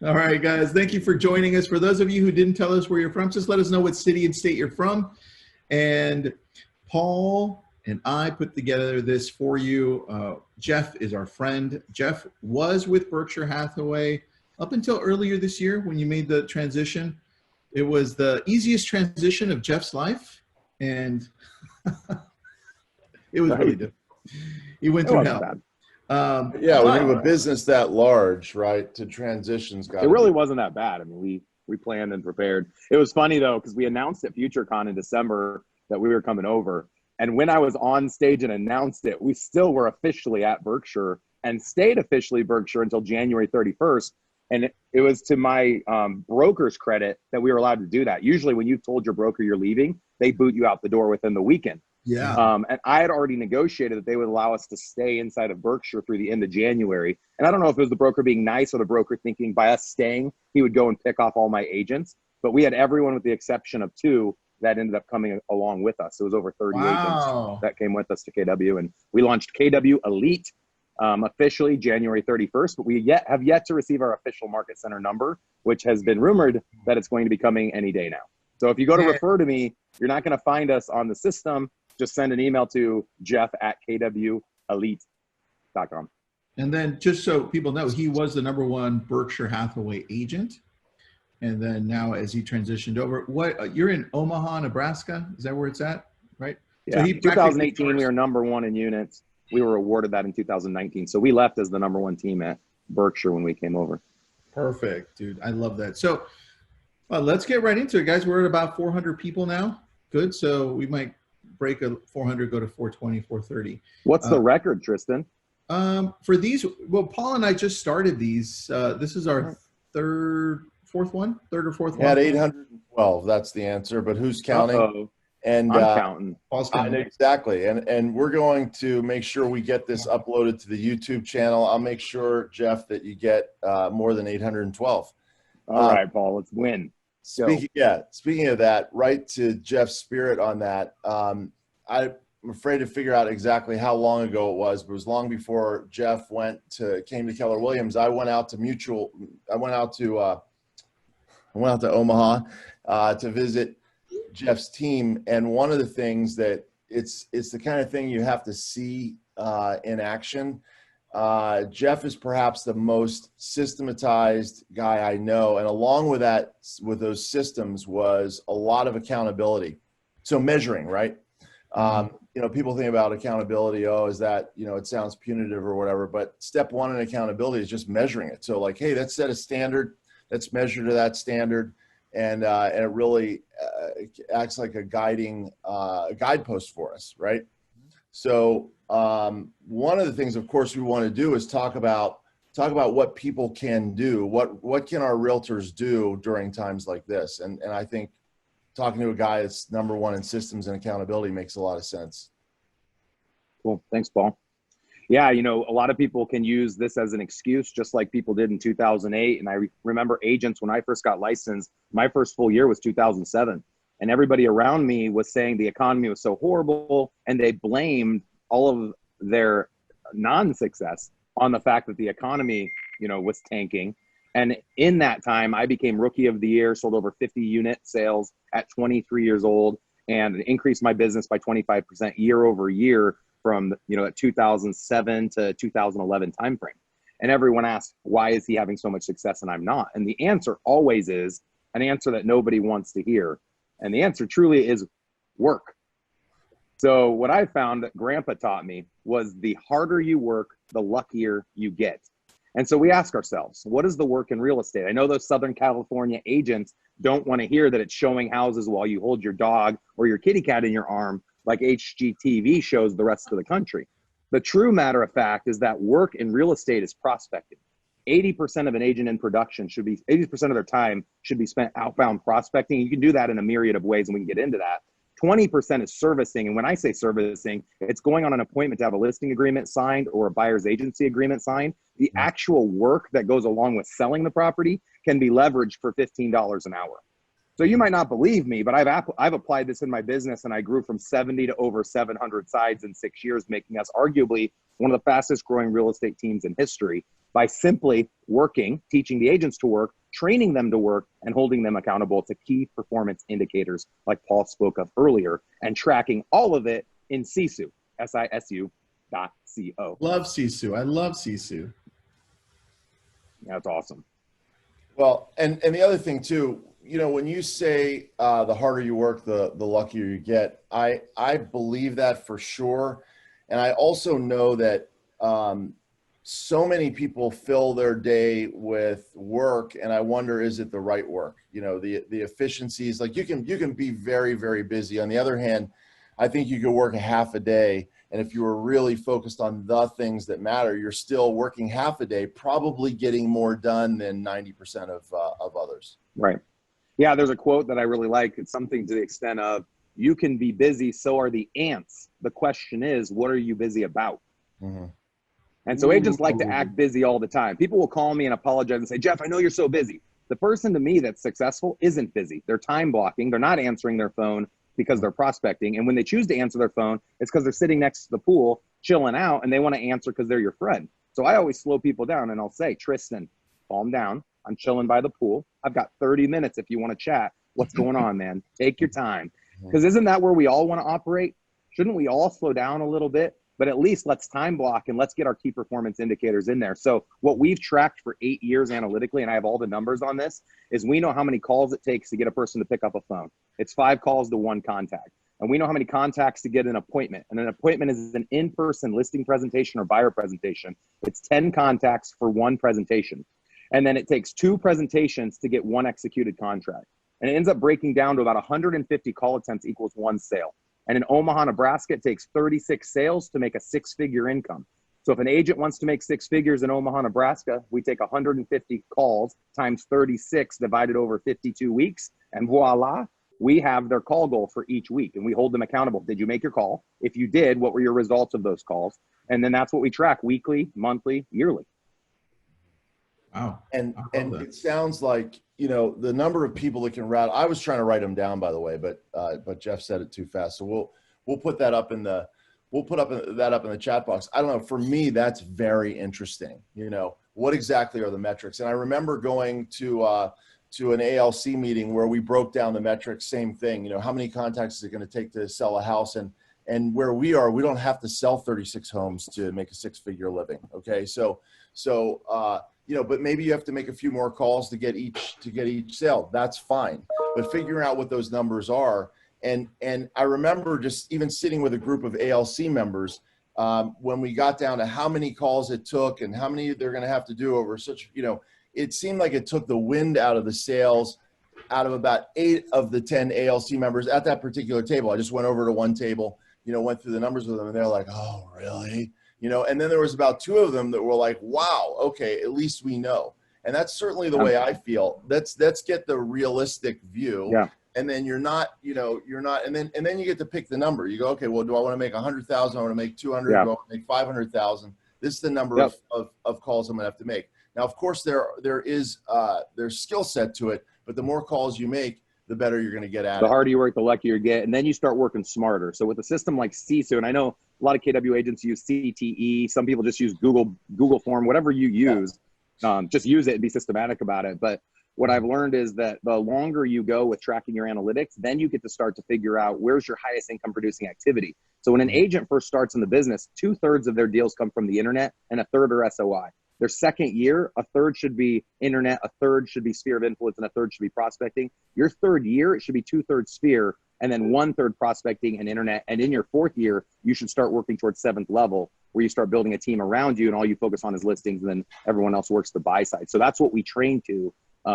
All right, guys. Thank you for joining us. For those of you who didn't tell us where you're from, just let us know what city and state you're from. And Paul and I put together this for you. Jeff is our friend. Jeff was with Berkshire Hathaway up until earlier this year when you made the transition. It was the easiest transition of Jeff's life, and it was really good. He went through hell. Bad. Yeah, when you have a business that large, right, to transitions. It really wasn't that bad. I mean, we planned and prepared. It was funny though, because we announced at FutureCon in December that we were coming over. And when I was on stage and announced it, we still were officially at Berkshire and stayed officially Berkshire until January 31st. And it was to my broker's credit that we were allowed to do that. Usually when you've told your broker you're leaving, they boot you out the door within the weekend. Yeah. And I had already negotiated that they would allow us to stay inside of Berkshire through the end of January. And I don't know if it was the broker being nice or the broker thinking by us staying, he would go and pick off all my agents. But we had everyone with the exception of 2 that ended up coming along with us. It was over 30 agents that came with us to KW. And we launched KW Elite officially January 31st. But we have yet to receive our official market center number, which has been rumored that it's going to be coming any day now. So if you go to refer to me, you're not going to find us on the system. Just send an email to jeff@kwelite.com. And then just so people know, he was the #1 Berkshire Hathaway agent. And then now as he transitioned over, you're in Omaha, Nebraska? Is that where it's at? Right? Yeah, so 2018, we were #1 in units. We were awarded that in 2019. So we left as the #1 team at Berkshire when we came over. Perfect, dude. I love that. So let's get right into it, guys. We're at about 400 people now. Good. So we might break a 400, go to 420, 430. What's the record, Tristan? For these, well, Paul and I just started these. This is our third or fourth one. We had 812. That's the answer. But who's counting? Uh-oh. And I'm counting. Paul's counting. Exactly. And we're going to make sure we get this uploaded to the YouTube channel. I'll make sure, Jeff, that you get more than 812. All right, Paul. Let's win. Speaking of that, right to Jeff's spirit on that, I'm afraid to figure out exactly how long ago it was, but it was long before Jeff came to Keller Williams. I went out to Omaha to visit Jeff's team, and one of the things that it's the kind of thing you have to see in action. Jeff is perhaps the most systematized guy I know. And along with that, with those systems was a lot of accountability. So measuring, right? People think about accountability. Oh, is that, it sounds punitive or whatever, but step 1 in accountability is just measuring it. So like, hey, let's set a standard, let's measure to that standard. And it really acts like a guidepost for us, right? So one of the things, of course, we want to do is talk about what people can do. What can our realtors do during times like this? And I think talking to a guy that's #1 in systems and accountability makes a lot of sense. Cool. Thanks, Paul. Yeah, a lot of people can use this as an excuse, just like people did in 2008. And I remember agents, when I first got licensed, my first full year was 2007. And everybody around me was saying the economy was so horrible, and they blamed all of their non-success on the fact that the economy, was tanking. And in that time, I became Rookie of the Year, sold over 50 unit sales at 23 years old, and increased my business by 25% year over year from, that 2007 to 2011 timeframe. And everyone asked, why is he having so much success and I'm not? And the answer always is an answer that nobody wants to hear. And the answer truly is work. So what I found that Grandpa taught me was the harder you work, the luckier you get. And so we ask ourselves, what is the work in real estate? I know those Southern California agents don't want to hear that it's showing houses while you hold your dog or your kitty cat in your arm like HGTV shows the rest of the country. The true matter of fact is that work in real estate is prospecting. 80% of an agent in production 80% of their time should be spent outbound prospecting. You can do that in a myriad of ways, and we can get into that. 20% is servicing. And when I say servicing, it's going on an appointment to have a listing agreement signed or a buyer's agency agreement signed. The actual work that goes along with selling the property can be leveraged for $15 an hour. So you might not believe me, but I've applied this in my business, and I grew from 70 to over 700 sides in 6 years, making us arguably one of the fastest growing real estate teams in history by simply working, teaching the agents to work, training them to work, and holding them accountable to key performance indicators like Paul spoke of earlier, and tracking all of it in Sisu, SISU.co. Love Sisu. I love Sisu. That's awesome. Well, and the other thing too, you know, when you say the harder you work, the luckier you get, I believe that for sure. And I also know that so many people fill their day with work, and I wonder, is it the right work? You know, the efficiencies, like you can be very, very busy. On the other hand, I think you could work a half a day, and if you were really focused on the things that matter, you're still working half a day, probably getting more done than 90% of others. Right. Yeah, there's a quote that I really like. It's something to the extent of, you can be busy, so are the ants. The question is, what are you busy about? Mm-hmm. And so agents like to act busy all the time. People will call me and apologize and say, Jeff, I know you're so busy. The person to me that's successful isn't busy. They're time blocking. They're not answering their phone because they're prospecting. And when they choose to answer their phone, it's because they're sitting next to the pool, chilling out, and they want to answer because they're your friend. So I always slow people down, and I'll say, Tristan, calm down. I'm chilling by the pool. I've got 30 minutes if you want to chat. What's going on, man? Take your time. Because isn't that where we all want to operate? Shouldn't we all slow down a little bit? But at least let's time block and let's get our key performance indicators in there. So what we've tracked for 8 years analytically, and I have all the numbers on this, is we know how many calls it takes to get a person to pick up a phone. It's 5 calls to 1 contact. And we know how many contacts to get an appointment. And an appointment is an in-person listing presentation or buyer presentation. It's 10 contacts for 1 presentation. And then it takes 2 presentations to get 1 executed contract. And it ends up breaking down to about 150 call attempts equals 1 sale. And in Omaha, Nebraska, it takes 36 sales to make a 6-figure income. So if an agent wants to make 6 figures in Omaha, Nebraska, we take 150 calls times 36 divided over 52 weeks. And voila, we have their call goal for each week. And we hold them accountable. Did you make your call? If you did, what were your results of those calls? And then that's what we track weekly, monthly, yearly. Wow. And it sounds like, you know, the number of people that can rattle. I was trying to write them down, by the way, but Jeff said it too fast. So we'll put that up in the that up in the chat box. I don't know. For me, that's very interesting. You know, what exactly are the metrics? And I remember going to an ALC meeting where we broke down the metrics. Same thing. You know, how many contacts is it going to take to sell a house? And where we are, we don't have to sell 36 homes to make a 6-figure living. Okay, so you know, but maybe you have to make a few more calls to get each sale. That's fine. But figuring out what those numbers are, and I remember just even sitting with a group of ALC members when we got down to how many calls it took and how many they're going to have to do over such, you know, it seemed like it took the wind out of the sails out of about 8 of the 10 ALC members at that particular table. I just went over to one table, you know, went through the numbers with them, and they're like, oh, really? You know, and then there was about 2 of them that were like, wow, okay, at least we know. And that's certainly the way I feel. Let's get the realistic view. Yeah. And then you're not, and then you get to pick the number. You go, okay, well, do I want to make 100,000? I want to make 200. Yeah. Do I want to make 500,000? This is the number of calls I'm going to have to make. Now, of course, there's skill set to it, but the more calls you make, the better you're going to get at it. The harder you work, the luckier you get. And then you start working smarter. So with a system like CISO, and I know a lot of KW agents use CTE. Some people just use Google form, whatever you use, just use it and be systematic about it. But what I've learned is that the longer you go with tracking your analytics, then you get to start to figure out where's your highest income producing activity. So when an agent first starts in the business, 2/3 of their deals come from the internet and 1/3 are SOI. Their second year, 1/3 should be internet, 1/3 should be sphere of influence, and 1/3 should be prospecting. Your third year, it should be 2/3 sphere, and then 1/3 prospecting and internet. And in your 4th year, you should start working towards 7th level, where you start building a team around you, and all you focus on is listings, and then everyone else works the buy side. So that's what we train to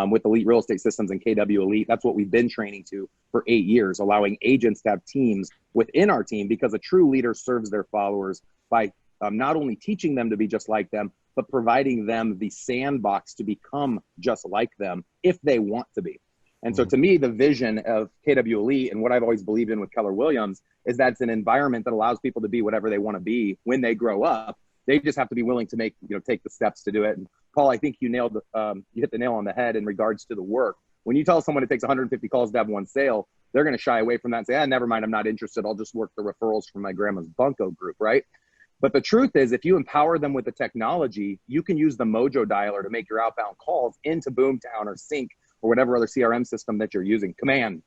with Elite Real Estate Systems and KW Elite. That's what we've been training to for 8 years, allowing agents to have teams within our team, because a true leader serves their followers by not only teaching them to be just like them, but providing them the sandbox to become just like them if they want to be. And so to me, the vision of KW Elite and what I've always believed in with Keller Williams is that it's an environment that allows people to be whatever they want to be when they grow up. They just have to be willing to take the steps to do it. And Paul, I think you hit the nail on the head in regards to the work. When you tell someone it takes 150 calls to have one sale, they're going to shy away from that and say, never mind, I'm not interested. I'll just work the referrals from my grandma's bunco group, right? But the truth is, if you empower them with the technology, you can use the Mojo dialer to make your outbound calls into Boomtown or Sync or whatever other CRM system that you're using, Command.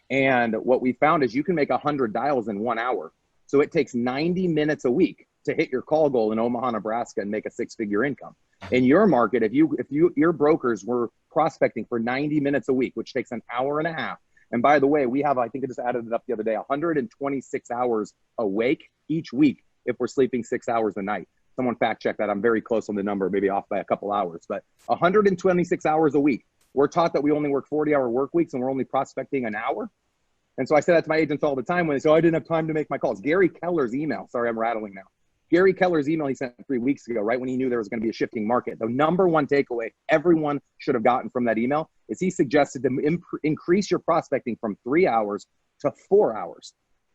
And what we found is you can make 100 dials in 1 hour. So it takes 90 minutes a week to hit your call goal in Omaha, Nebraska and make a 6-figure income. In your market, if your brokers were prospecting for 90 minutes a week, which takes an hour and a half. And by the way, we have, I think I just added it up the other day, 126 hours awake each week if we're sleeping 6 hours a night. Someone fact check that. I'm very close on the number, maybe off by a couple hours, but 126 hours a week. We're taught that we only work 40-hour work weeks and we're only prospecting an hour. And so I say that to my agents all the time when they say, I didn't have time to make my calls. Gary Keller's email, sorry, I'm rattling now. Gary Keller's email he sent 3 weeks ago, right when he knew there was going to be a shifting market. The number one takeaway everyone should have gotten from that email is he suggested to increase your prospecting from 3 hours to 4 hours.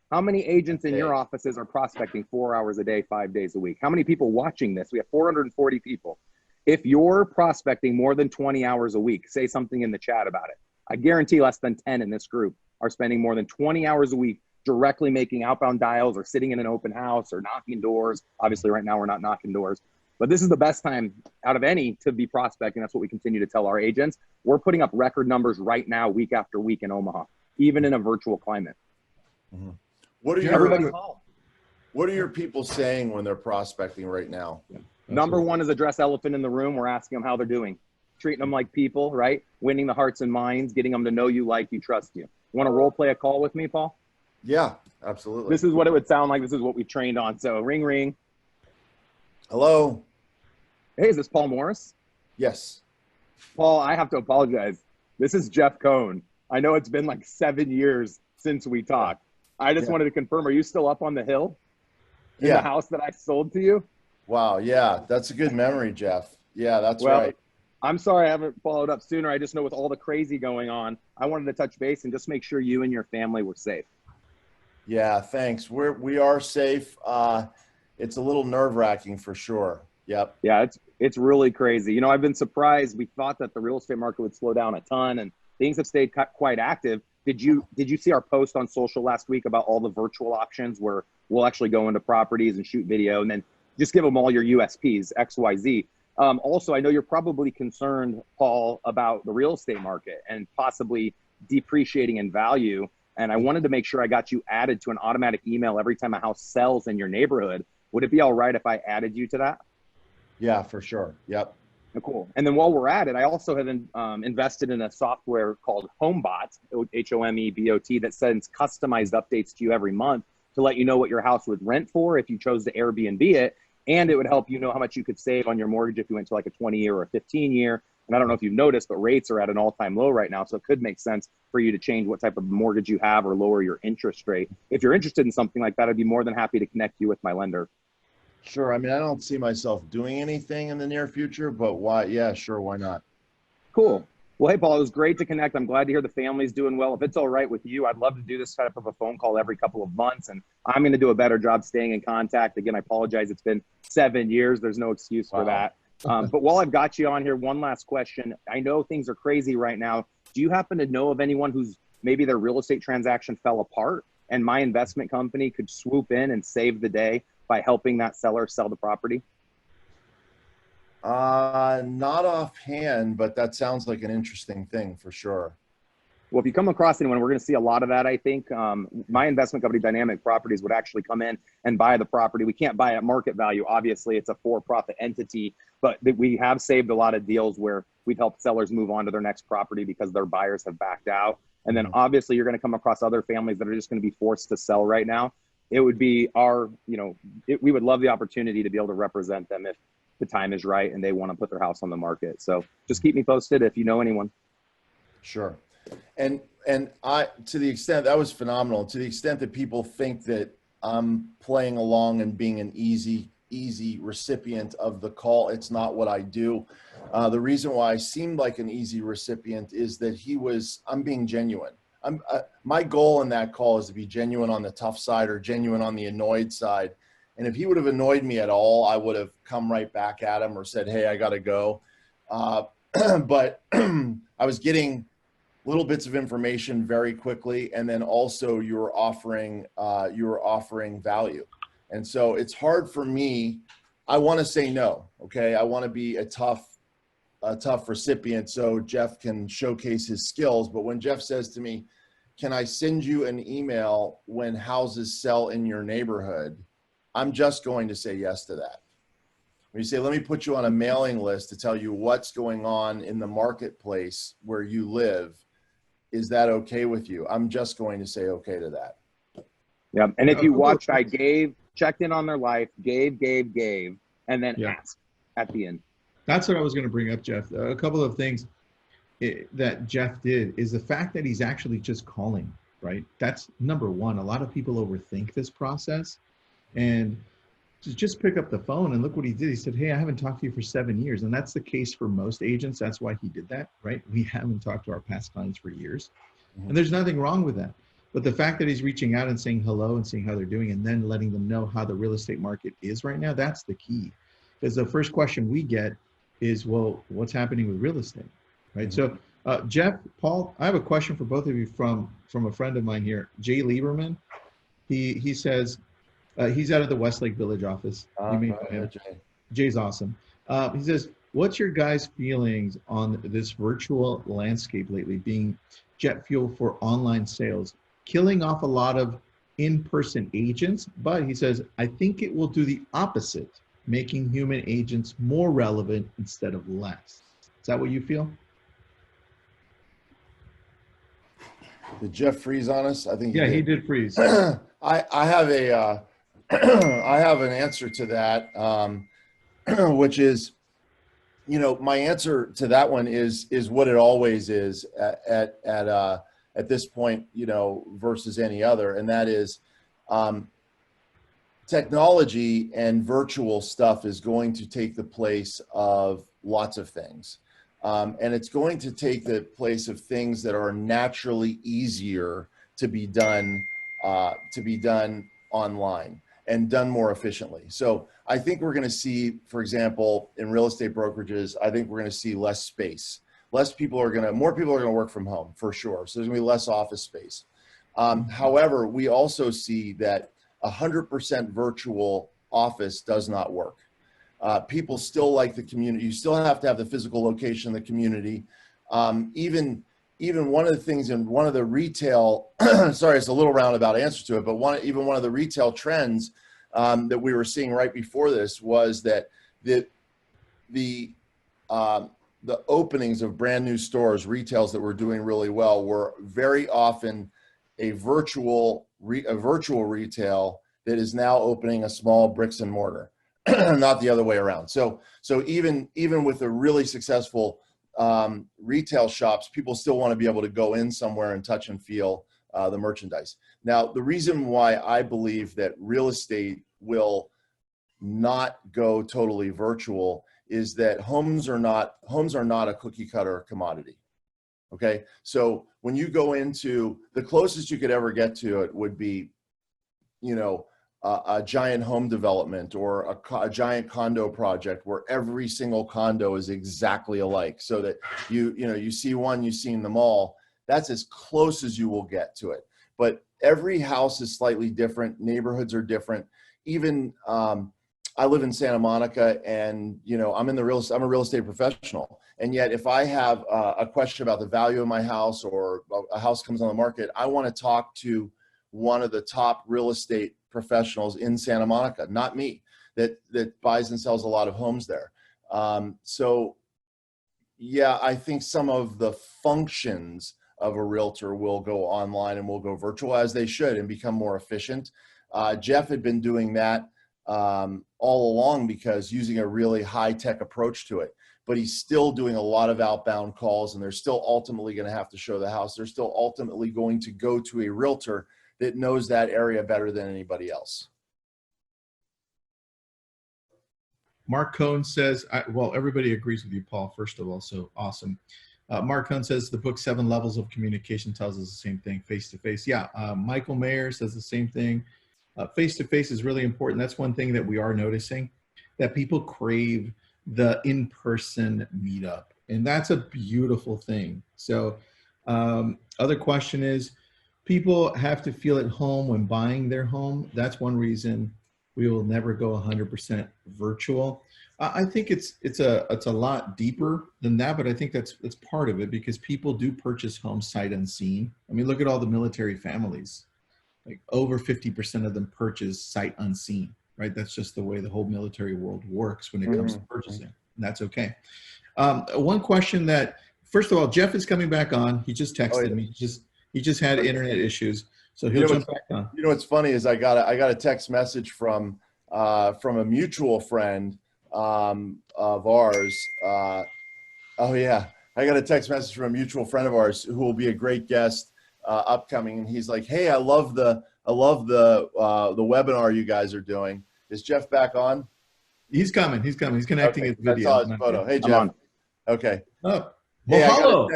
How many agents in your offices are prospecting 4 hours a day, 5 days a week? How many people watching this? We have 440 people. If you're prospecting more than 20 hours a week, say something in the chat about it. I guarantee less than 10 in this group are spending more than 20 hours a week directly making outbound dials or sitting in an open house or knocking doors. Obviously right now we're not knocking doors, but this is the best time out of any to be prospecting. That's what we continue to tell our agents. We're putting up record numbers right now, week after week in Omaha, even in a virtual climate. Mm-hmm. What are your people saying when they're prospecting right now? Number one is address elephant in the room. We're asking them how they're doing, treating them like people, right? Winning the hearts and minds, getting them to know you, like you, trust you. Want to role play a call with me, Paul? Yeah, absolutely. This is what it would sound like. This is what we trained on. So ring, ring. Hello. Hey, is this Paul Morris? Yes. Paul, I have to apologize. This is Jeff Cohn. I know it's been like 7 years since we talked. I just wanted to confirm, are you still up on the hill in the house that I sold to you? Wow. Yeah, that's a good memory, Jeff. Yeah, that's right. I'm sorry I haven't followed up sooner. I just know with all the crazy going on, I wanted to touch base and just make sure you and your family were safe. Yeah, thanks. We are safe. It's a little nerve-wracking for sure. Yep. Yeah, it's really crazy. You know, I've been surprised. We thought that the real estate market would slow down a ton and things have stayed quite active. Did you see our post on social last week about all the virtual options where we'll actually go into properties and shoot video and then just give them all your USPs, XYZ. Also, I know you're probably concerned, Paul, about the real estate market and possibly depreciating in value. And I wanted to make sure I got you added to an automatic email every time a house sells in your neighborhood. Would it be all right if I added you to that? Yeah, for sure. Yep. Cool. And then while we're at it, I also have invested in a software called HomeBot, HOMEBOT, that sends customized updates to you every month to let you know what your house would rent for if you chose to Airbnb it. And it would help you know how much you could save on your mortgage if you went to like a 20-year or a 15-year. And I don't know if you've noticed, but rates are at an all-time low right now. So it could make sense for you to change what type of mortgage you have or lower your interest rate. If you're interested in something like that, I'd be more than happy to connect you with my lender. Sure. I mean, I don't see myself doing anything in the near future, but why? Yeah, sure. Why not? Cool. Well, hey, Paul, it was great to connect. I'm glad to hear the family's doing well. If it's all right with you, I'd love to do this type of a phone call every couple of months, and I'm going to do a better job staying in contact. Again, I apologize. It's been 7 years. There's no excuse for that. But while I've got you on here, one last question. I know things are crazy right now. Do you happen to know of anyone who's maybe their real estate transaction fell apart and my investment company could swoop in and save the day by helping that seller sell the property? Not offhand, but that sounds like an interesting thing for sure. Well, if you come across anyone, we're going to see a lot of that, I think. My investment company, Dynamic Properties, would actually come in and buy the property. We can't buy at market value. Obviously, it's a for-profit entity, but we have saved a lot of deals where we've helped sellers move on to their next property because their buyers have backed out. And then obviously you're going to come across other families that are just going to be forced to sell right now. It would be we would love the opportunity to be able to represent them if the time is right and they want to put their house on the market. So just keep me posted if you know anyone. Sure. And I, to the extent that was phenomenal, to the extent that people think that I'm playing along and being an easy recipient of the call, it's not what I do. The reason why I seemed like an easy recipient is that I'm being genuine. My goal in that call is to be genuine on the tough side or genuine on the annoyed side. And if he would have annoyed me at all, I would have come right back at him or said, hey, I got to go. But I was getting little bits of information very quickly, and then also you're offering value. And so it's hard for me. I want to say no. Okay, I want to be a tough recipient so Jeff can showcase his skills. But when Jeff says to me, "Can I send you an email when houses sell in your neighborhood?" I'm just going to say yes to that. When you say, "Let me put you on a mailing list to tell you what's going on in the marketplace where you live, is that okay with you?" I'm just going to say okay to that. Yeah. And if you watched, I checked in on their life, gave, and then asked at the end. That's what I was going to bring up, Jeff. A couple of things that Jeff did is the fact that he's actually just calling, right? That's number one. A lot of people overthink this process, and to just pick up the phone and look what he did. He said, "Hey, I haven't talked to you for 7 years." And that's the case for most agents. That's why he did that, right? We haven't talked to our past clients for years. And there's nothing wrong with that. But the fact that he's reaching out and saying hello and seeing how they're doing and then letting them know how the real estate market is right now, that's the key. Because the first question we get is, well, what's happening with real estate, right? So Jeff, Paul, I have a question for both of you from a friend of mine here, Jay Lieberman. He says, he's out of the Westlake Village office. You may know him. Jay's awesome. He says, "What's your guys' feelings on this virtual landscape lately being jet fuel for online sales, killing off a lot of in-person agents? But," he says, "I think it will do the opposite, making human agents more relevant instead of less." Is that what you feel? Did Jeff freeze on us? I think he did freeze. I have a I have an answer to that, which is, my answer to that one is what it always is at this point, versus any other, and that is technology and virtual stuff is going to take the place of lots of things. And it's going to take the place of things that are naturally easier to be done online and done more efficiently. So I think we're going to see, for example, in real estate brokerages, I think we're going to see less space. More people are going to work from home for sure. So there's going to be less office space. However, we also see that 100% virtual office does not work. People still like the community. You still have to have the physical location in the community. Even one of the things in one of the retail, sorry, it's a little roundabout answer to it, but one of the retail trends that we were seeing right before this was that the openings of brand new stores, retails that were doing really well, were very often a virtual retail that is now opening a small bricks and mortar, not the other way around. So even with the really successful retail shops, people still want to be able to go in somewhere and touch and feel the merchandise. Now, the reason why I believe that real estate will not go totally virtual is that homes are not a cookie cutter commodity. Okay, so when you go into, the closest you could ever get to it would be, a giant home development or a giant condo project where every single condo is exactly alike, so that you see one, you've seen them all. That's as close as you will get to it. But every house is slightly different. Neighborhoods are different. Even I live in Santa Monica, and I'm a real estate professional. And yet, if I have a question about the value of my house, or a house comes on the market, I want to talk to one of the top real estate professionals in Santa Monica, not me, that buys and sells a lot of homes there. So yeah, I think some of the functions of a realtor will go online and will go virtual, as they should, and become more efficient. Jeff had been doing that all along, because using a really high-tech approach to it, but he's still doing a lot of outbound calls, and they're still ultimately going to have to show the house. They're still ultimately going to go to a realtor that knows that area better than anybody else. Mark Cohn says, well, everybody agrees with you, Paul, first of all, so awesome. Mark Cohn says the book 7 Levels of Communication tells us the same thing, face-to-face. Yeah, Michael Mayer says the same thing. Face-to-face is really important. That's one thing that we are noticing, that people crave the in-person meetup, and that's a beautiful thing. So Other question is, people have to feel at home when buying their home. That's one reason we will never go 100% virtual. I think it's a lot deeper than that, but I think that's part of it, because people do purchase homes sight unseen. I mean, look at all the military families. Like over 50% of them purchase sight unseen, right? That's just the way the whole military world works when it comes to purchasing. And that's okay. One question that, first of all, Jeff is coming back on. He just texted me. He just had internet issues, so he'll jump back on. You know what's funny is I got a text message from a mutual friend of ours. Oh yeah, I got a text message from a mutual friend of ours who will be a great guest upcoming, and he's like, "Hey, I love the webinar you guys are doing. Is Jeff back on?" He's coming. He's connecting his video. I saw his photo. Hey, Jeff. Okay. Oh, Hey, well, hello.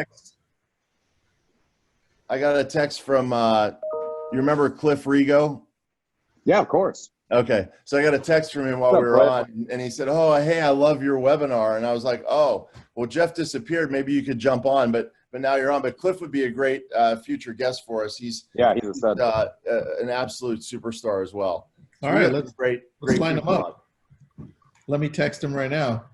I got a text from, you remember Cliff Rigo? Yeah, of course. Okay. So I got a text from him while we were on, and he said, "Oh, hey, I love your webinar." And I was like, "Oh, well, Jeff disappeared. Maybe you could jump on, but now you're on." But Cliff would be a great future guest for us. He's a stud. An absolute superstar as well. All right, let's line him up. on. Let me text him right now.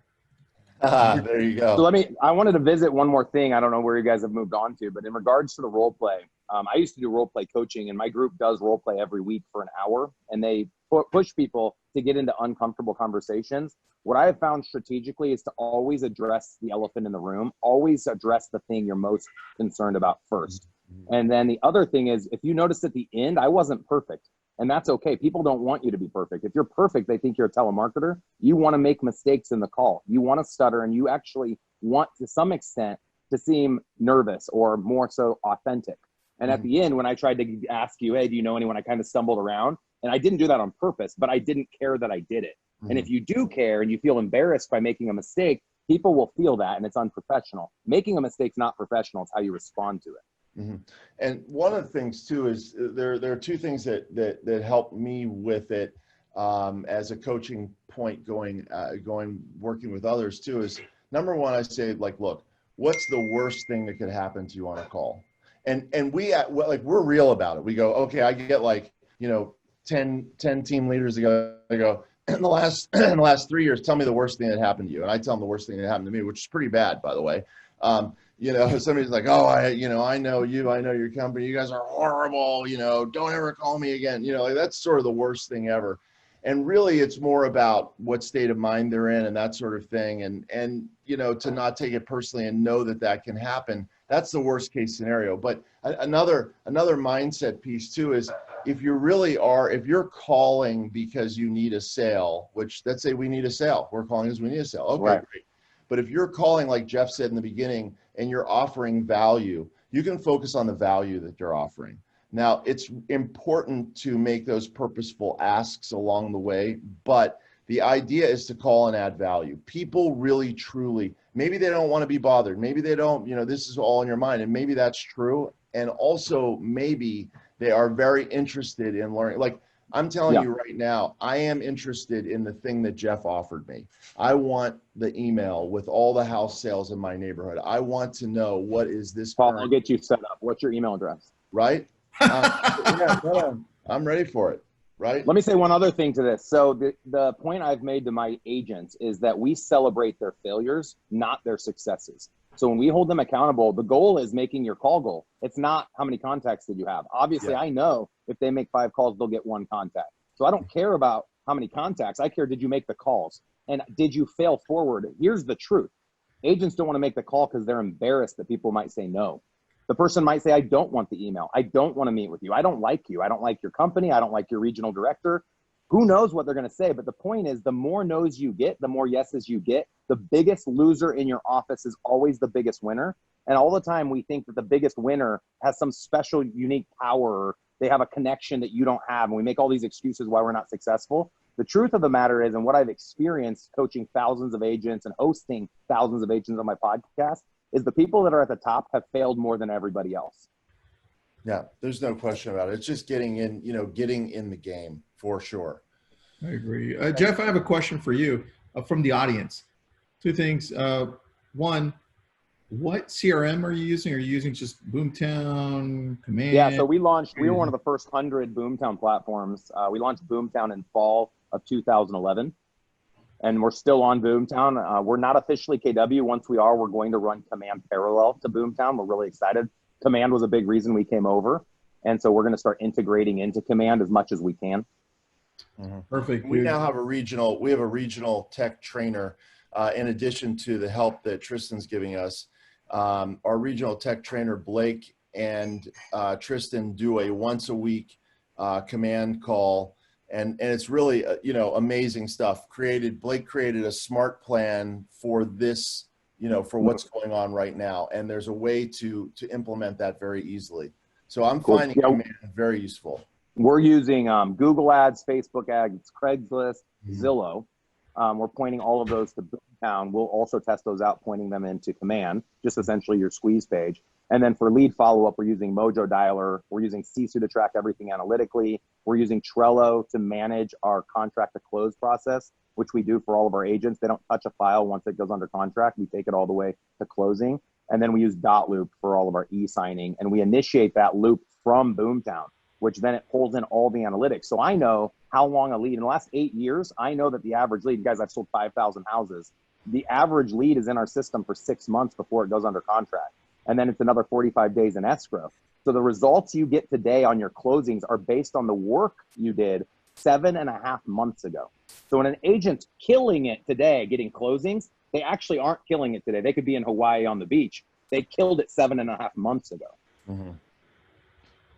There you go. So I wanted to visit one more thing. I don't know where you guys have moved on to, but in regards to the role play, I used to do role play coaching, and my group does role play every week for an hour, and they push people to get into uncomfortable conversations. What I have found strategically is to always address the elephant in the room, always address the thing you're most concerned about first. And then the other thing is, if you notice at the end, I wasn't perfect. And that's okay. People don't want you to be perfect. If you're perfect, they think you're a telemarketer. You want to make mistakes in the call. You want to stutter, and you actually want, to some extent, to seem nervous or more so authentic. And at the end, when I tried to ask you, "Hey, do you know anyone?" I kind of stumbled around, and I didn't do that on purpose, but I didn't care that I did it. And if you do care and you feel embarrassed by making a mistake, people will feel that, and it's unprofessional. Making a mistake's not professional. It's how you respond to it. And one of the things too is there are two things that help me with it as a coaching point going working with others too is, number one, I say, like, look, what's the worst thing that could happen to you on a call? And we're real about it. We go, okay, I get 10 team leaders ago, they go, in the last 3 years, tell me the worst thing that happened to you. And I tell them the worst thing that happened to me, which is pretty bad, by the way. Somebody's like, "Oh, I know you, I know your company, you guys are horrible, don't ever call me again." That's sort of the worst thing ever. And really, it's more about what state of mind they're in and that sort of thing. And to not take it personally and know that can happen. That's the worst case scenario. But another mindset piece too is, if you're calling because you need a sale, which, let's say we need a sale. We're calling because we need a sale. Okay, right. Great. But if you're calling, like Jeff said in the beginning, and you're offering value, you can focus on the value that you're offering. Now, it's important to make those purposeful asks along the way, but the idea is to call and add value. People really, truly, maybe they don't want to be bothered. Maybe they don't, this is all in your mind, and maybe that's true. And also, maybe they are very interested in learning. Like, I'm telling you right now, I am interested in the thing that Jeff offered me. I want the email with all the house sales in my neighborhood. I want to know, what is this? Paul, I'll get you set up. What's your email address? Right? I'm ready for it. Right? Let me say one other thing to this. So the point I've made to my agents is that we celebrate their failures, not their successes. So when we hold them accountable, the goal is making your call goal. It's not how many contacts did you have. Obviously, I know if they make 5 calls, they'll get 1 contact. So I don't care about how many contacts. I care, did you make the calls? And did you fail forward? Here's the truth. Agents don't want to make the call because they're embarrassed that people might say no. The person might say, "I don't want the email. I don't want to meet with you. I don't like you. I don't like your company. I don't like your regional director." Who knows what they're going to say? But the point is, the more no's you get, the more yeses you get. The biggest loser in your office is always the biggest winner. And all the time we think that the biggest winner has some special, unique power, or they have a connection that you don't have. And we make all these excuses why we're not successful. The truth of the matter is, and what I've experienced coaching thousands of agents and hosting thousands of agents on my podcast, is the people that are at the top have failed more than everybody else. Yeah, there's no question about it. It's just getting in the game, for sure. I agree. Jeff, I have a question for you from the audience. 2 things. One, what CRM are you using? Are you using just Boomtown, Command? Yeah, so we were one of the first 100 Boomtown platforms. We launched Boomtown in fall of 2011, and we're still on Boomtown. We're not officially KW. Once we are, we're going to run Command parallel to Boomtown. We're really excited. Command was a big reason we came over, and so we're going to start integrating into Command as much as we can. Perfect. We now have a regional tech trainer, in addition to the help that Tristan's giving us. Our regional tech trainer, Blake, and Tristan do a once a week command call. And it's really, amazing stuff. Blake created a smart plan for this, for what's going on right now. And there's a way to implement that very easily. So I'm finding Command very useful. We're using Google Ads, Facebook Ads, Craigslist, Zillow. We're pointing all of those to Boomtown. We'll also test those out, pointing them into Command, just essentially your squeeze page. And then for lead follow-up, we're using Mojo Dialer. We're using Sisu to track everything analytically. We're using Trello to manage our contract to close process, which we do for all of our agents. They don't touch a file once it goes under contract. We take it all the way to closing. And then we use Dotloop for all of our e-signing. And we initiate that loop from Boomtown, which then it pulls in all the analytics. So I know how long a lead, in the last 8 years, I know that the average lead, guys, I've sold 5,000 houses. The average lead is in our system for 6 months before it goes under contract. And then it's another 45 days in escrow. So the results you get today on your closings are based on the work you did 7.5 months ago. So when an agent's killing it today, getting closings, they actually aren't killing it today. They could be in Hawaii on the beach. They killed it 7.5 months ago. Mm-hmm.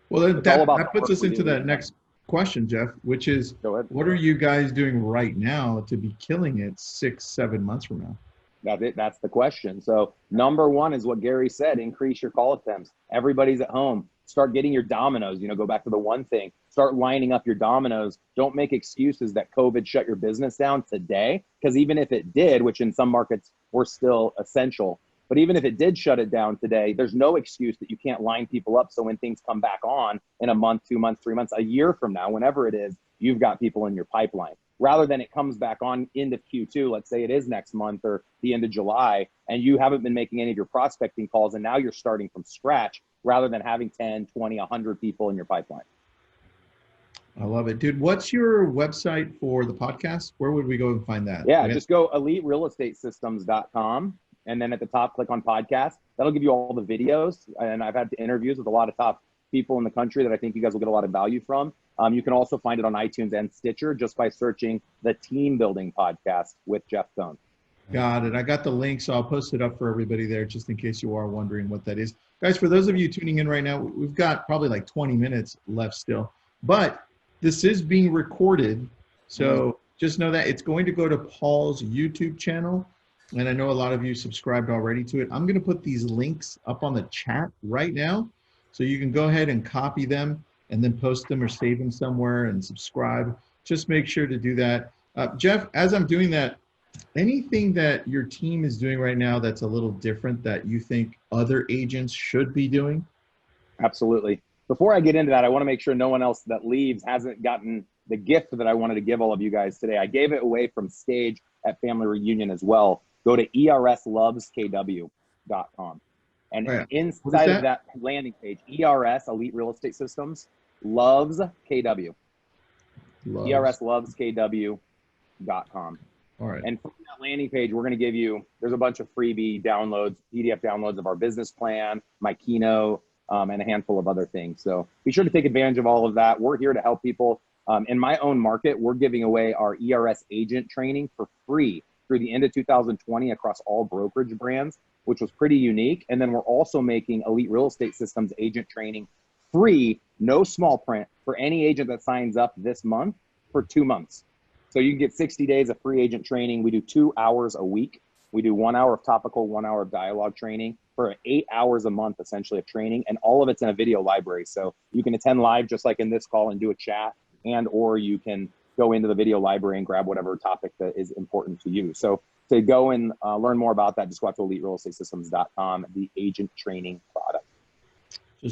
Well, that puts us into that next question, Jeff, which is, what are you guys doing right now to be killing it 6-7 months from now? That's it. That's the question. So number one is what Gary said, increase your call attempts. Everybody's at home. Start getting your dominoes, go back to the one thing, start lining up your dominoes. Don't make excuses that COVID shut your business down today. Because even if it did, which in some markets we're still essential, but even if it did shut it down today, there's no excuse that you can't line people up. So when things come back on in a month, 2 months, 3 months, a year from now, whenever it is, you've got people in your pipeline. Rather than it comes back on end of Q2, let's say it is next month or the end of July, and you haven't been making any of your prospecting calls, and now you're starting from scratch rather than having 10, 20, 100 people in your pipeline. I love it. Dude, what's your website for the podcast? Where would we go and find that? Yeah, just go eliterealestatesystems.com, and then at the top, click on podcast. That'll give you all the videos, and I've had interviews with a lot of top people in the country that I think you guys will get a lot of value from. You can also find it on iTunes and Stitcher just by searching the Team Building Podcast with Jeff Cohn. Got it. I got the link, so I'll post it up for everybody there just in case you are wondering what that is. Guys, for those of you tuning in right now, we've got probably like 20 minutes left still. But this is being recorded, so just know that it's going to go to Paul's YouTube channel. And I know a lot of you subscribed already to it. I'm going to put these links up on the chat right now, so you can go ahead and copy them and then post them or save them somewhere and subscribe. Just make sure to do that. Jeff, as I'm doing that, anything that your team is doing right now that's a little different that you think other agents should be doing? Absolutely. Before I get into that, I want to make sure no one else that leaves hasn't gotten the gift that I wanted to give all of you guys today. I gave it away from stage at Family Reunion as well. Go to ersloveskw.com. And inside of that landing page, ERS, Elite Real Estate Systems, loves KW. ERS loves KW.com. All right. And from that landing page, we're going to give you, there's a bunch of freebie downloads, PDF downloads of our business plan, my keynote, and a handful of other things. So be sure to take advantage of all of that. We're here to help people. In my own market, we're giving away our ERS agent training for free through the end of 2020 across all brokerage brands, which was pretty unique. And then we're also making Elite Real Estate Systems agent training free, no small print, for any agent that signs up this month for 2 months. So you can get 60 days of free agent training. We do 2 hours a week. We do 1 hour of topical, 1 hour of dialogue training for 8 hours a month, essentially, of training. And all of it's in a video library. So you can attend live just like in this call and do a chat, and or you can go into the video library and grab whatever topic that is important to you. So to go and learn more about that, just go out to eliterealestatesystems.com, the agent training product.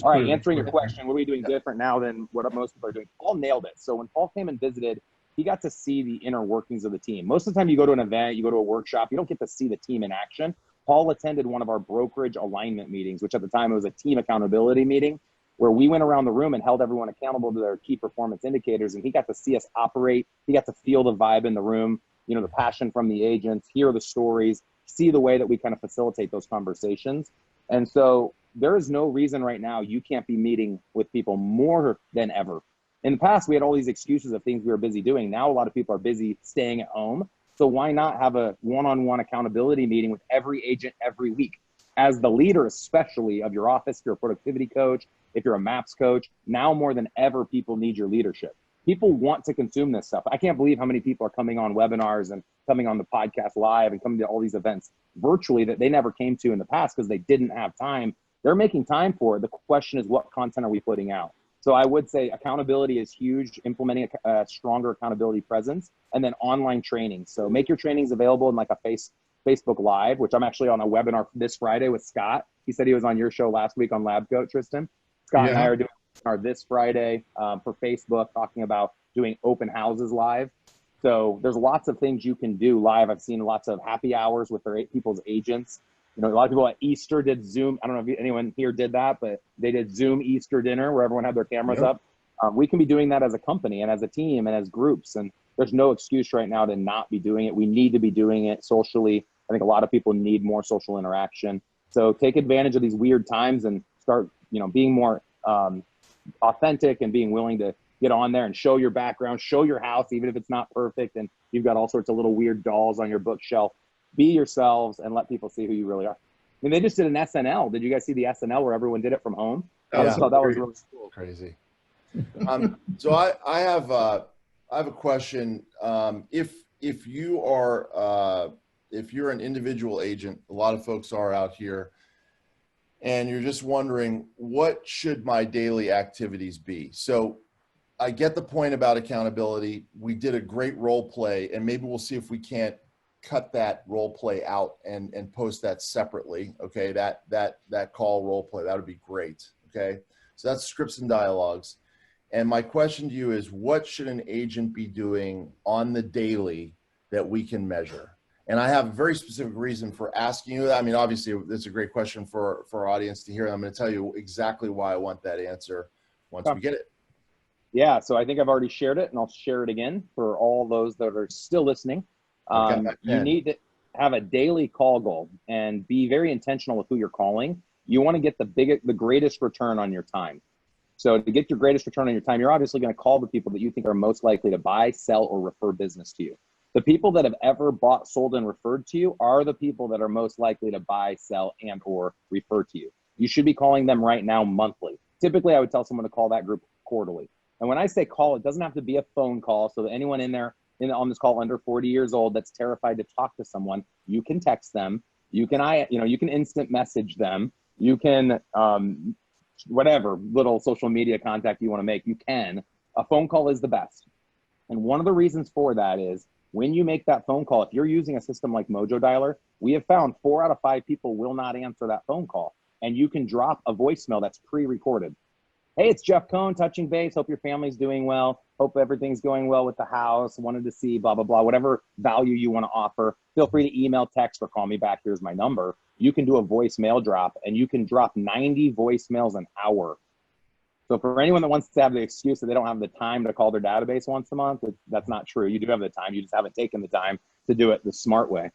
All right, answering your question, what are we doing different now than what most people are doing? Paul nailed it. So when Paul came and visited, he got to see the inner workings of the team. Most of the time you go to an event, you go to a workshop, you don't get to see the team in action. Paul attended one of our brokerage alignment meetings, which at the time it was a team accountability meeting, where we went around the room and held everyone accountable to their key performance indicators. And he got to see us operate. He got to feel the vibe in the room, you know, the passion from the agents, hear the stories, see the way that we kind of facilitate those conversations. And so there is no reason right now you can't be meeting with people more than ever. In the past, we had all these excuses of things we were busy doing. Now a lot of people are busy staying at home. So why not have a one-on-one accountability meeting with every agent every week? As the leader, especially of your office, if you're a productivity coach, if you're a MAPS coach, now more than ever, people need your leadership. People want to consume this stuff. I can't believe how many people are coming on webinars and coming on the podcast live and coming to all these events virtually that they never came to in the past because they didn't have time. They're making time for it. The question is, what content are we putting out? So I would say accountability is huge, implementing a stronger accountability presence, and then online training. So make your trainings available in like a Facebook Live, which I'm actually on a webinar this Friday with Scott. He said he was on your show last week on Lab Coat, Tristan. Scott and I are doing a webinar this Friday for Facebook, talking about doing open houses live. So there's lots of things you can do live. I've seen lots of happy hours with people's agents. You know, a lot of people at Easter did Zoom. I don't know if anyone here did that, but they did Zoom Easter dinner where everyone had their cameras up. We can be doing that as a company and as a team and as groups. And there's no excuse right now to not be doing it. We need to be doing it socially. I think a lot of people need more social interaction. So take advantage of these weird times and start, you know, being more authentic and being willing to get on there and show your background, show your house, even if it's not perfect. And you've got all sorts of little weird dolls on your bookshelf. Be yourselves and let people see who you really are. I mean, they just did an SNL. Did you guys see the SNL where everyone did it from home? I thought that was really cool. Crazy. So I have a question. If you're an individual agent, a lot of folks are out here, and you're just wondering, what should my daily activities be? So I get the point about accountability. We did a great role play, and maybe we'll see if we can't cut that role play out and post that separately. Okay, that call role play, that would be great. Okay, so that's scripts and dialogues. And my question to you is, what should an agent be doing on the daily that we can measure? And I have a very specific reason for asking you that. I mean, obviously, it's a great question for our audience to hear. I'm going to tell you exactly why I want that answer once we get it. Yeah, so I think I've already shared it, and I'll share it again for all those that are still listening. You need to have a daily call goal and be very intentional with who you're calling. You want to get the greatest return on your time. So to get your greatest return on your time, you're obviously going to call the people that you think are most likely to buy, sell, or refer business to you. The people that have ever bought, sold, and referred to you are the people that are most likely to buy, sell, and or refer to you. You should be calling them right now monthly. Typically, I would tell someone to call that group quarterly. And when I say call, it doesn't have to be a phone call. So that anyone in there on this call under 40 years old that's terrified to talk to someone, you can text them. You can instant message them. You can whatever little social media contact you want to make, you can. A phone call is the best. And one of the reasons for that is when you make that phone call, if you're using a system like Mojo Dialer, we have found 4 out of 5 people will not answer that phone call. And you can drop a voicemail that's pre-recorded. Hey, it's Jeff Cohn, touching base. Hope your family's doing well. Hope everything's going well with the house. Wanted to see blah, blah, blah, whatever value you want to offer. Feel free to email, text, or call me back. Here's my number. You can do a voicemail drop, and you can drop 90 voicemails an hour. So for anyone that wants to have the excuse that they don't have the time to call their database once a month, that's not true. You do have the time. You just haven't taken the time to do it the smart way.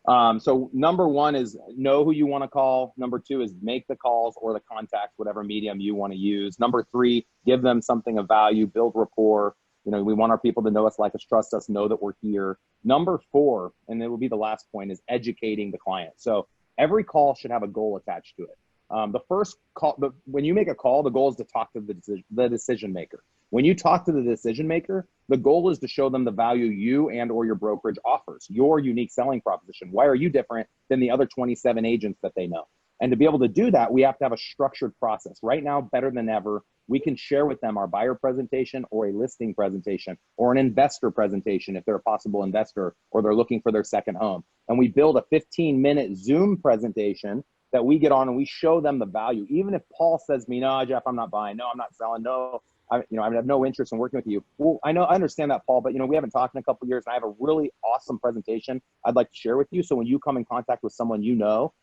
So number 1 is know who you want to call. Number 2 is make the calls or the contacts, whatever medium you want to use. Number 3, give them something of value, build rapport. You know, we want our people to know us, like us, trust us, know that we're here. Number 4, and it will be the last point, is educating the client. So every call should have a goal attached to it. The first call, when you make a call, the goal is to talk to the decision maker. When you talk to the decision maker, the goal is to show them the value you and or your brokerage offers, your unique selling proposition. Why are you different than the other 27 agents that they know? And to be able to do that, we have to have a structured process. Right now, better than ever, we can share with them our buyer presentation or a listing presentation or an investor presentation if they're a possible investor or they're looking for their second home. And we build a 15-minute Zoom presentation that we get on and we show them the value. Even if Paul says to me, no, Jeff, I'm not buying. No, I'm not selling. No, I have no interest in working with you. Well, I understand that, Paul, but we haven't talked in a couple of years, and I have a really awesome presentation I'd like to share with you. So when you come in contact with someone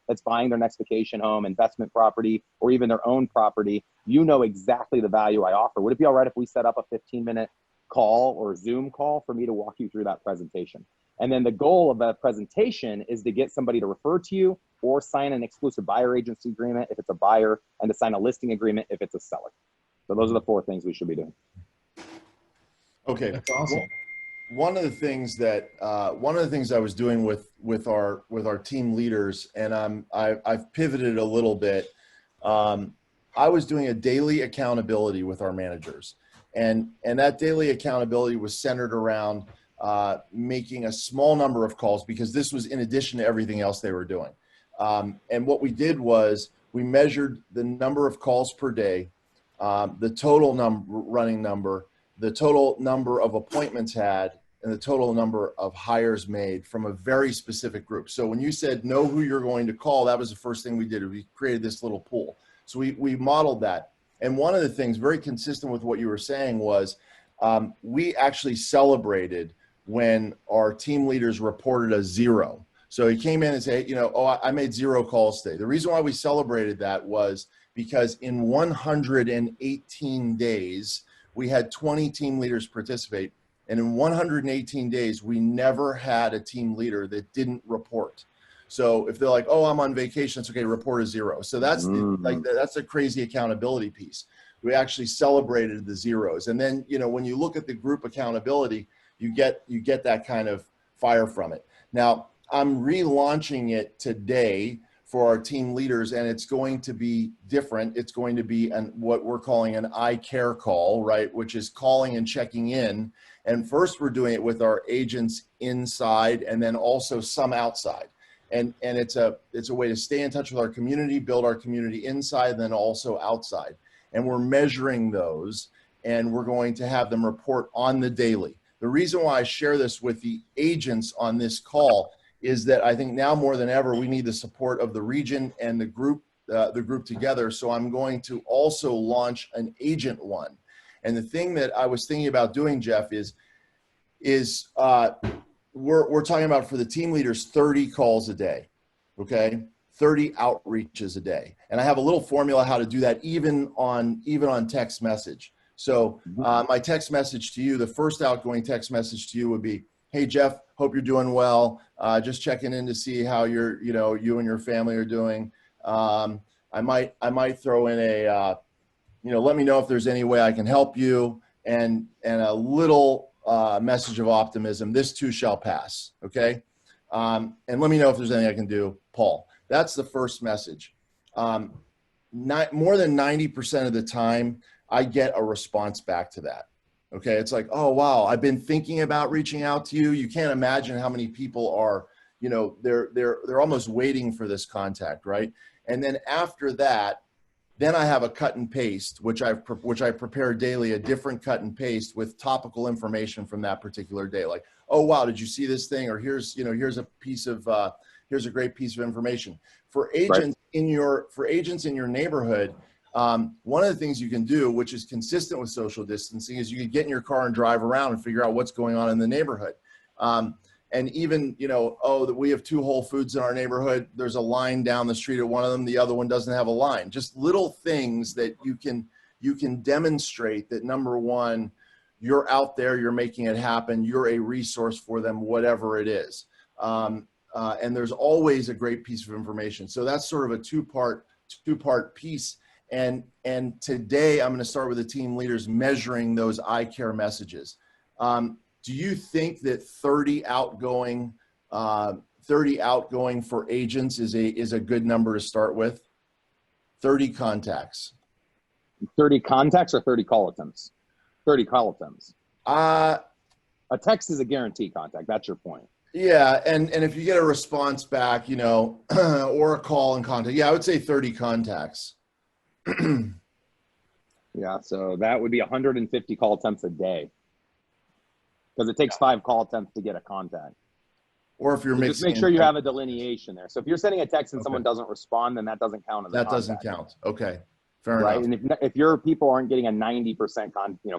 that's buying their next vacation home, investment property, or even their own property, exactly the value I offer. Would it be all right if we set up a 15-minute call or Zoom call for me to walk you through that presentation? And then the goal of that presentation is to get somebody to refer to you or sign an exclusive buyer agency agreement if it's a buyer, and to sign a listing agreement if it's a seller. So those are the 4 things we should be doing. Okay, That's awesome. One of the things I was doing with our team leaders, and I've pivoted a little bit. I was doing a daily accountability with our managers, and that daily accountability was centered around making a small number of calls, because this was in addition to everything else they were doing. And what we did was we measured the number of calls per day, the total running number, the total number of appointments had, and the total number of hires made from a very specific group. So when you said know who you're going to call, that was the first thing we did. We created this little pool. So we modeled that. And one of the things very consistent with what you were saying was we actually celebrated when our team leaders reported a 0. So he came in and said, I made 0 calls today. The reason why we celebrated that was because in 118 days, we had 20 team leaders participate. And in 118 days, we never had a team leader that didn't report. So if they're like, oh, I'm on vacation, it's okay, report a 0. So that's that's a crazy accountability piece. We actually celebrated the zeros. And then, when you look at the group accountability, you get that kind of fire from it. Now, I'm relaunching it today for our team leaders, and it's going to be different. It's going to be what we're calling an I care call, right? Which is calling and checking in. And first we're doing it with our agents inside, and then also some outside. And it's a way to stay in touch with our community, build our community inside, and then also outside. And we're measuring those, and we're going to have them report on the daily. The reason why I share this with the agents on this call is that I think now more than ever, we need the support of the region and the group together. So I'm going to also launch an agent one. And the thing that I was thinking about doing, Jeff, is we're talking about for the team leaders, 30 calls a day, okay? 30 outreaches a day. And I have a little formula how to do that even on text message. So my text message to you, the first outgoing text message to you would be, hey, Jeff, hope you're doing well. Just checking in to see how you and your family are doing. I might throw in a, let me know if there's any way I can help you, and a little message of optimism. This too shall pass. Okay. And let me know if there's anything I can do, Paul. That's the first message. More than 90% of the time, I get a response back to that. Okay. It's like, oh, wow, I've been thinking about reaching out to you. You can't imagine how many people are, they're almost waiting for this contact. Right. And then after that, then I have a cut and paste, which I prepare daily, a different cut and paste with topical information from that particular day. Like, oh, wow, did you see this thing? Or here's a piece of, here's a great piece of information for agents in your neighborhood. One of the things you can do, which is consistent with social distancing, is you can get in your car and drive around and figure out what's going on in the neighborhood. And even, that we have 2 Whole Foods in our neighborhood. There's a line down the street at one of them. The other one doesn't have a line. Just little things that you can demonstrate that, number one, you're out there, you're making it happen. You're a resource for them, whatever it is. And there's always a great piece of information. So that's sort of a two-part piece. And today I'm going to start with the team leaders measuring those I care messages. Do you think that 30 outgoing for agents is a good number to start with? 30 contacts. 30 contacts or 30 call attempts? 30 call attempts. A text is a guaranteed contact. That's your point. Yeah, and if you get a response back, or a call and contact, yeah, I would say 30 contacts. Yeah, so that would be 150 call attempts a day, because it takes 5 call attempts to get a contact. Or if you're mixing, just make sure you have a delineation there. So if you're sending a text and someone doesn't respond, then that doesn't count as a contact. That doesn't count. Okay. Fair right? enough. And if your people aren't getting a 90%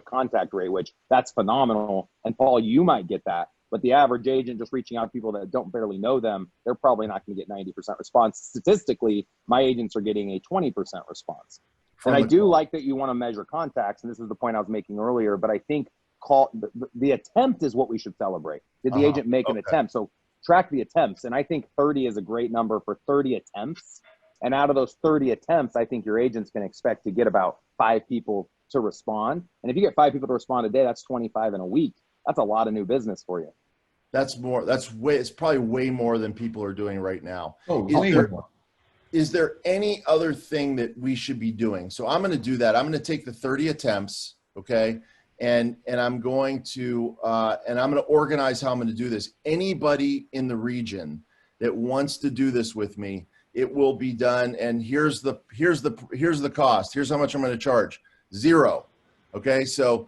contact rate, which that's phenomenal, and Paul, you might get that, but the average agent just reaching out to people that don't barely know them, they're probably not going to get 90% response. Statistically, my agents are getting a 20% response. And I do like that you want to measure contacts, and this is the point I was making earlier, but I think the attempt is what we should celebrate. Did the agent make an attempt? So track the attempts, and I think 30 is a great number for 30 attempts. And out of those 30 attempts, I think your agents can expect to get about 5 people to respond. And if you get 5 people to respond a day, that's 25 in a week. That's a lot of new business for you. That's more. It's probably way more than people are doing right now. Oh, way more. Is there any other thing that we should be doing? So I'm going to do that. I'm going to take the 30 attempts, okay, and I'm going to organize how I'm going to do this. Anybody in the region that wants to do this with me, it will be done. And here's the cost. Here's how much I'm going to charge. 0. Okay, so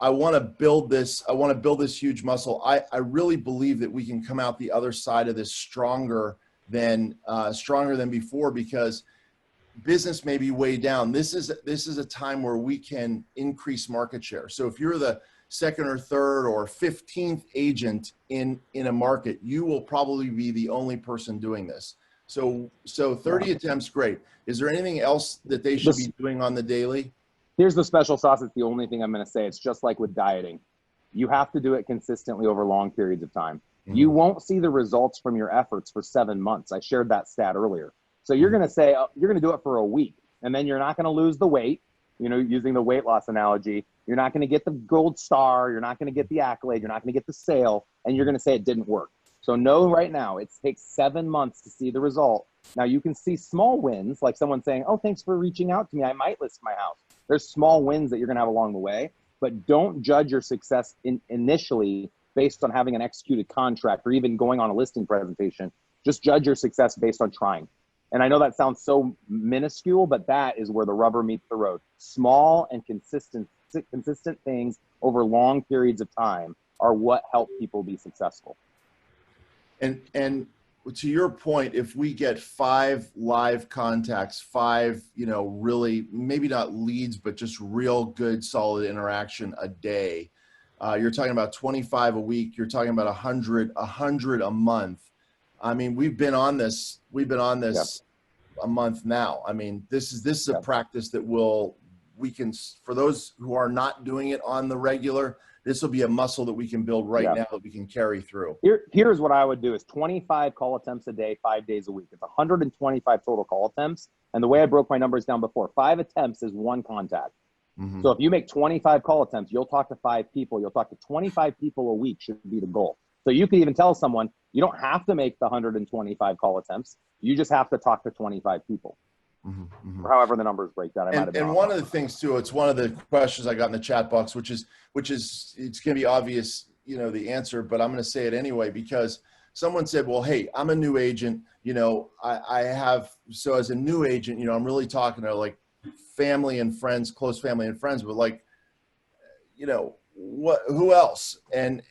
I want to build this. I want to build this huge muscle. I really believe that we can come out the other side of this stronger than before, because business may be way down. This is a time where we can increase market share. So if you're the 2nd or 3rd or 15th agent in a market, you will probably be the only person doing this. So 30 attempts, great. Is there anything else that they should be doing on the daily? Here's the special sauce. It's the only thing I'm going to say. It's just like with dieting. You have to do it consistently over long periods of time. Mm-hmm. You won't see the results from your efforts for 7 months. I shared that stat earlier. So you're going to say, you're going to do it for a week, and then you're not going to lose the weight, using the weight loss analogy. You're not going to get the gold star. You're not going to get the accolade. You're not going to get the sale, and you're going to say it didn't work. So know right now, it takes 7 months to see the result. Now you can see small wins, like someone saying, oh, thanks for reaching out to me. I might list my house. There's small wins that you're going to have along the way, but don't judge your success initially based on having an executed contract or even going on a listing presentation. Just judge your success based on trying. And I know that sounds so minuscule, but that is where the rubber meets the road. Small and consistent things over long periods of time are what help people be successful. And to your point, if we get 5 live contacts, 5, really maybe not leads, but just real good, solid interaction a day, you're talking about 25 a week. You're talking about 100 a month. I mean, we've been on this a month now. I mean, this is a practice that we can, for those who are not doing it on the regular, this will be a muscle that we can build now that we can carry through. Here's what I would do is 25 call attempts a day, 5 days a week. It's 125 total call attempts. And the way I broke my numbers down before, 5 attempts is 1 contact. Mm-hmm. So if you make 25 call attempts, you'll talk to 5 people. You'll talk to 25 people a week should be the goal. So you could even tell someone, you don't have to make the 125 call attempts. You just have to talk to 25 people. Mm-hmm, mm-hmm. Or however the numbers break down. And one of the things too, it's one of the questions I got in the chat box, which is it's going to be obvious, the answer, but I'm going to say it anyway, because someone said, well, hey, I'm a new agent, so as a new agent, I'm really talking to like family and friends, close family and friends, but like, who else? And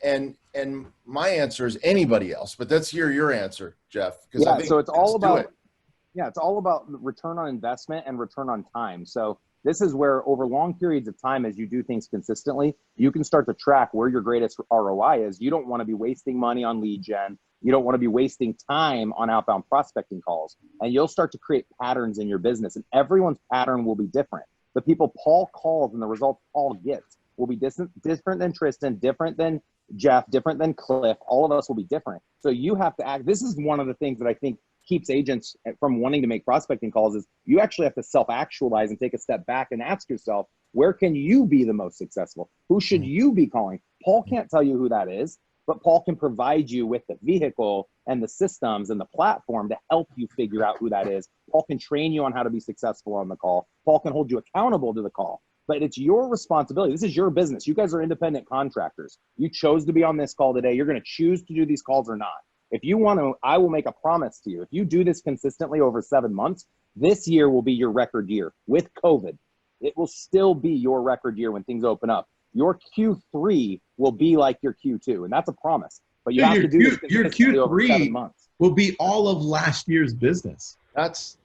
my answer is anybody else, but let's hear your answer, Jeff. Yeah, so it's all about return on investment and return on time. So this is where over long periods of time, as you do things consistently, you can start to track where your greatest ROI is. You don't want to be wasting money on lead gen. You don't want to be wasting time on outbound prospecting calls. And you'll start to create patterns in your business, and everyone's pattern will be different. The people Paul calls and the results Paul gets will be different than Tristan, different than Jeff, different than Cliff. All of us will be different. So you have to act. This is one of the things that I think keeps agents from wanting to make prospecting calls is you actually have to self-actualize and take a step back and ask yourself, where can you be the most successful? Who should you be calling? Paul can't tell you who that is, but Paul can provide you with the vehicle and the systems and the platform to help you figure out who that is. Paul can train you on how to be successful on the call. Paul can hold you accountable to the call, but it's your responsibility. This is your business. You guys are independent contractors. You chose to be on this call today. You're going to choose to do these calls or not. If you want to, I will make a promise to you. If you do this consistently over 7 months, this year will be your record year. With COVID, it will still be your record year when things open up. Your Q3 will be like your Q2, and that's a promise. But you have to do this consistently over 7 months. Will be all of last year's business. That's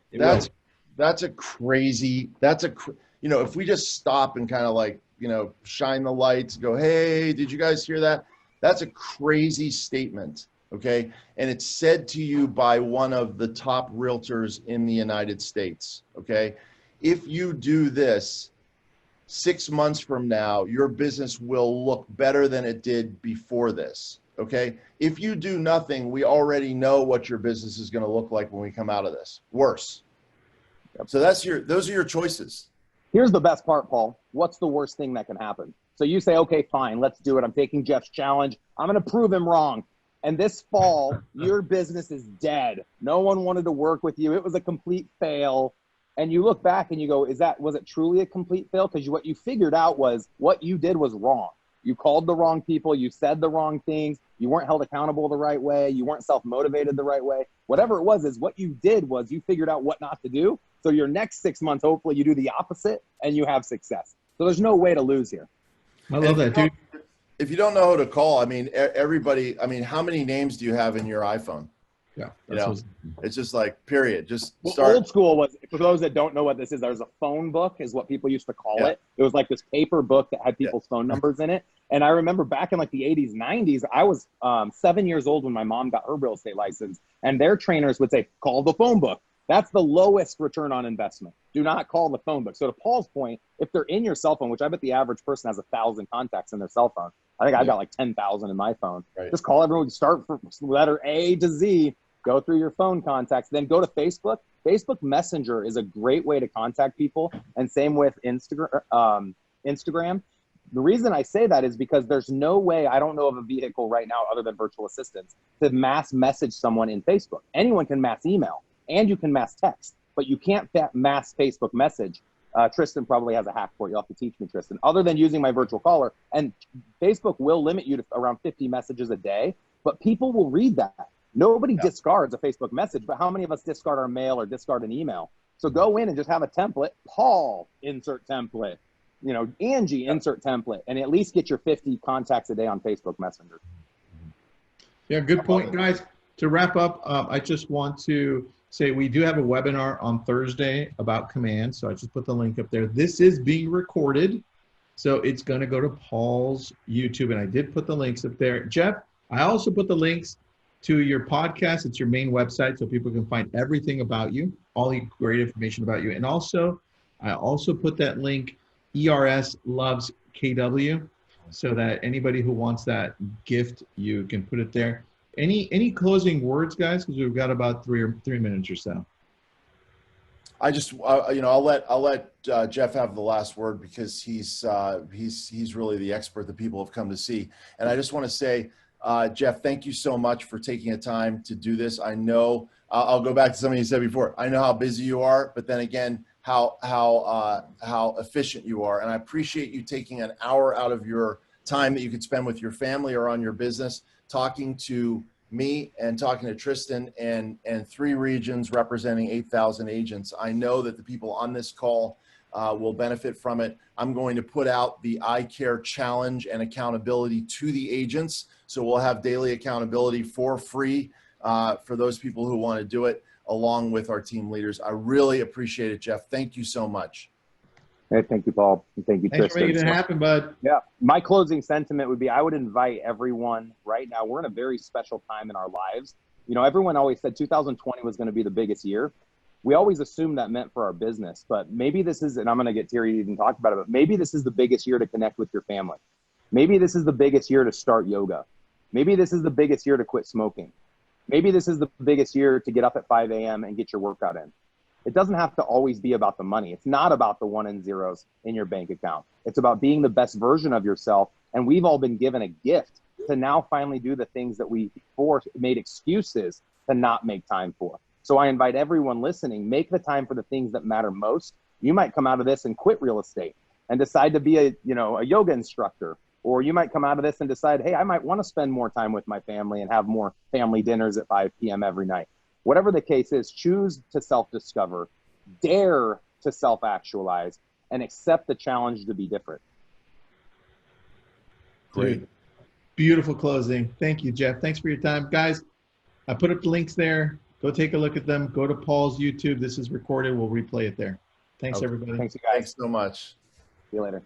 a crazy, you know, if we just stop and kind of like, you know, shine the lights, go, hey, did you guys hear that? That's a crazy statement. Okay. And it's said to you by one of the top realtors in the United States. Okay. If you do this 6 months from now, your business will look better than it did before this. Okay. If you do nothing, we already know what your business is going to look like when we come out of this. Worse. So those are your choices. Here's the best part, Paul. What's the worst thing that can happen? So you say, okay, fine, let's do it. I'm taking Jeff's challenge. I'm going to prove him wrong. And this fall, your business is dead. No one wanted to work with you. It was a complete fail. And you look back and you go, was it truly a complete fail? Because what you figured out was what you did was wrong. You called the wrong people. You said the wrong things. You weren't held accountable the right way. You weren't self-motivated the right way. Whatever it was, is what you did was you figured out what not to do. So your next 6 months, hopefully you do the opposite and you have success. So there's no way to lose here. I love that, dude. If you don't know who to call, I mean, everybody, I mean, how many names do you have in your iPhone? Yeah. You know, it's just like, period. Just well, start. Old school was, for those that don't know what this is, there's a phone book is what people used to call it. It was like this paper book that had people's phone numbers in it. And I remember back in like the 80s, 90s, I was 7 years old when my mom got her real estate license. And their trainers would say, call the phone book. That's the lowest return on investment. Do not call the phone book. So to Paul's point, if they're in your cell phone, which I bet the average person has 1,000 contacts in their cell phone. I think I've got like 10,000 in my phone. Right. Just call everyone, start from letter A to Z, go through your phone contacts, then go to Facebook. Facebook Messenger is a great way to contact people. And same with Instagram. The reason I say that is because there's no way, I don't know of a vehicle right now other than virtual assistants, to mass message someone in Facebook. Anyone can mass email. And you can mass text, but you can't mass Facebook message. Tristan probably has a hack for it. You'll have to teach me, Tristan. Other than using my virtual caller, and Facebook will limit you to around 50 messages a day, but people will read that. Nobody discards a Facebook message, but how many of us discard our mail or discard an email? So go in and just have a template. Paul, insert template. You know, Angie, insert template, and at least get your 50 contacts a day on Facebook Messenger. Yeah, good point, guys. To wrap up, I just want to say we do have a webinar on Thursday about command. So I just put the link up there. This is being recorded. So it's going to go to Paul's YouTube. And I did put the links up there. Jeff, I also put the links to your podcast. It's your main website so people can find everything about you, all the great information about you. And also, I also put that link, ERS Loves KW, so that anybody who wants that gift, you can put it there. Any closing words, guys? Because we've got about three minutes or so. I just, you know, I'll let Jeff have the last word because he's really the expert that people have come to see. And I just want to say, Jeff, thank you so much for taking the time to do this. I know I'll go back to something you said before. I know how busy you are, but then again, how efficient you are, and I appreciate you taking an hour out of your time that you could spend with your family or on your business, talking to me and talking to Tristan and 3 regions representing 8,000 agents. I know that the people on this call will benefit from it. I'm going to put out the I Care challenge and accountability to the agents. So we'll have daily accountability for free for those people who want to do it, along with our team leaders. I really appreciate it, Jeff. Thank you so much. Hey, thank you, Paul. And thank you, Thanks Tristan. for making it happen, bud. Yeah. My closing sentiment would be, I would invite everyone right now. We're in a very special time in our lives. You know, everyone always said 2020 was going to be the biggest year. We always assumed that meant for our business, but maybe this is, and I'm going to get teary even talk about it, but maybe this is the biggest year to connect with your family. Maybe this is the biggest year to start yoga. Maybe this is the biggest year to quit smoking. Maybe this is the biggest year to get up at 5 a.m. and get your workout in. It doesn't have to always be about the money. It's not about the 1 and zeros in your bank account. It's about being the best version of yourself. And we've all been given a gift to now finally do the things that we before made excuses to not make time for. So I invite everyone listening, make the time for the things that matter most. You might come out of this and quit real estate and decide to be a yoga instructor. Or you might come out of this and decide, hey, I might want to spend more time with my family and have more family dinners at 5 p.m. every night. Whatever the case is, choose to self-discover, dare to self-actualize, and accept the challenge to be different. Great. Beautiful closing. Thank you, Jeff. Thanks for your time. Guys, I put up the links there. Go take a look at them. Go to Paul's YouTube. This is recorded. We'll replay it there. Thanks, Okay. everybody. Thanks, you guys. Thanks so much. See you later.